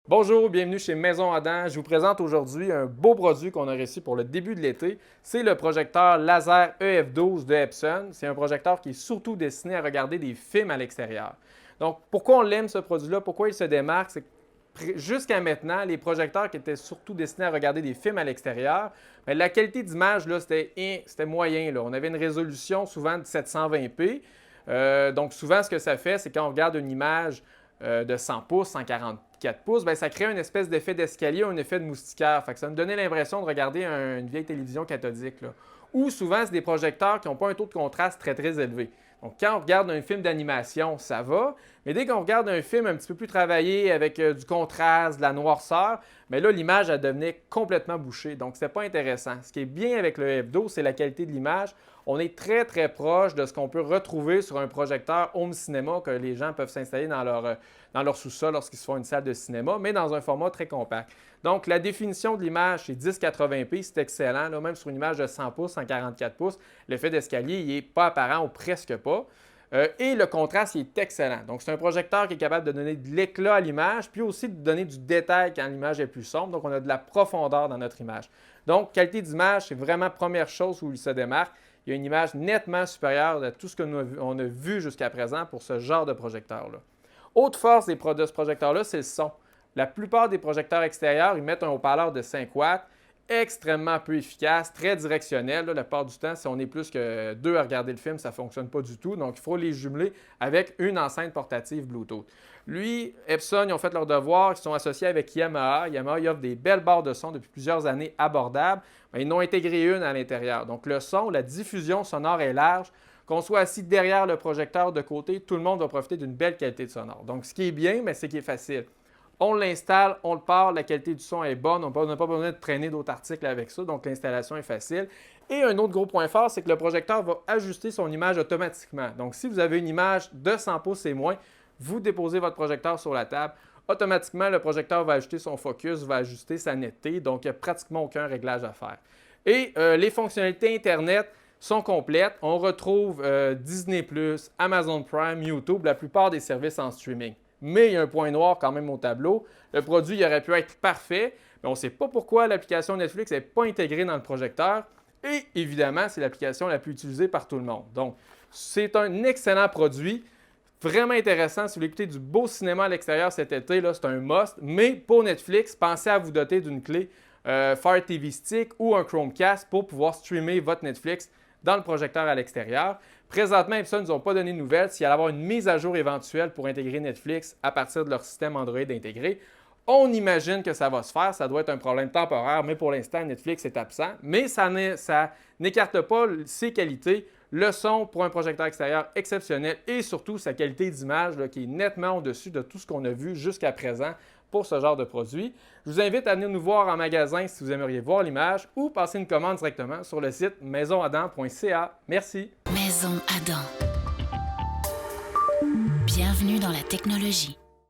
Bonjour, bienvenue chez Maison Adam. Je vous présente aujourd'hui un beau produit qu'on a reçu pour le début de l'été. C'est le projecteur laser EF12 de Epson. C'est un projecteur qui est surtout destiné à regarder des films à l'extérieur. Donc, pourquoi on l'aime ce produit-là? Pourquoi il se démarque? C'est que jusqu'à maintenant, les projecteurs qui étaient surtout destinés à regarder des films à l'extérieur, bien, la qualité d'image, là, c'était moyen. Là. On avait une résolution souvent de 720p. Donc, souvent, ce que ça fait, c'est quand on regarde une image de 100 pouces, 144 pouces, bien, ça crée une espèce d'effet d'escalier, un effet de moustiquaire. Fait que ça me donnait l'impression de regarder une vieille télévision cathodique. Là. Ou souvent, c'est des projecteurs qui n'ont pas un taux de contraste très, très élevé. Donc, quand on regarde un film d'animation, ça va. Mais dès qu'on regarde un film un petit peu plus travaillé avec du contraste, de la noirceur, bien là, l'image, elle devenait complètement bouchée. Donc, ce n'est pas intéressant. Ce qui est bien avec le F12, c'est la qualité de l'image. On est très, très proche de ce qu'on peut retrouver sur un projecteur home cinéma que les gens peuvent s'installer dans leur sous-sol lorsqu'ils se font une salle de cinéma, mais dans un format très compact. Donc, la définition de l'image, c'est 1080p, c'est excellent. Là, même sur une image de 100 pouces, 144 pouces, l'effet d'escalier, il n'est pas apparent ou presque pas. Et le contraste, il est excellent. Donc, c'est un projecteur qui est capable de donner de l'éclat à l'image, puis aussi de donner du détail quand l'image est plus sombre. Donc, on a de la profondeur dans notre image. Donc, qualité d'image, c'est vraiment la première chose où il se démarque. Il y a une image nettement supérieure à tout ce qu'on a vu jusqu'à présent pour ce genre de projecteur-là. Autre force de ce projecteur-là, c'est le son. La plupart des projecteurs extérieurs, ils mettent un haut-parleur de 5 watts, extrêmement peu efficace, très directionnel. Là, la plupart du temps, si on est plus que deux à regarder le film, ça ne fonctionne pas du tout. Donc, il faut les jumeler avec une enceinte portative Bluetooth. Lui, Epson, ils ont fait leur devoir, ils sont associés avec Yamaha. Yamaha, ils offre des belles barres de son depuis plusieurs années abordables. Mais ils n'ont intégré une à l'intérieur. Donc, le son, la diffusion sonore est large. Qu'on soit assis derrière le projecteur de côté, tout le monde va profiter d'une belle qualité de sonore. Donc, ce qui est bien, mais c'est qui est facile. On l'installe, on le part, la qualité du son est bonne, on n'a pas besoin de traîner d'autres articles avec ça, donc l'installation est facile. Et un autre gros point fort, c'est que le projecteur va ajuster son image automatiquement. Donc, si vous avez une image de 100 pouces et moins, vous déposez votre projecteur sur la table, automatiquement, le projecteur va ajuster son focus, va ajuster sa netteté, donc il n'y a pratiquement aucun réglage à faire. Et les fonctionnalités Internet sont complètes. On retrouve Disney+, Amazon Prime, YouTube, la plupart des services en streaming. Mais il y a un point noir quand même au tableau. Le produit il aurait pu être parfait, mais on ne sait pas pourquoi l'application Netflix n'est pas intégrée dans le projecteur. Et évidemment, c'est l'application la plus utilisée par tout le monde. Donc, c'est un excellent produit, vraiment intéressant. Si vous voulez écouter du beau cinéma à l'extérieur cet été, là, c'est un must. Mais pour Netflix, pensez à vous doter d'une clé Fire TV Stick ou un Chromecast pour pouvoir streamer votre Netflix dans le projecteur à l'extérieur. Présentement, Epson nous ont pas donné de nouvelles s'il allait y avoir une mise à jour éventuelle pour intégrer Netflix à partir de leur système Android intégré. On imagine que ça va se faire, ça doit être un problème temporaire, mais pour l'instant, Netflix est absent. Mais ça n'écarte pas ses qualités. Le son pour un projecteur extérieur exceptionnel et surtout sa qualité d'image qui est nettement au-dessus de tout ce qu'on a vu jusqu'à présent pour ce genre de produit. Je vous invite à venir nous voir en magasin si vous aimeriez voir l'image ou passer une commande directement sur le site maisonadam.ca. Merci. Maison Adam. Bienvenue dans la technologie.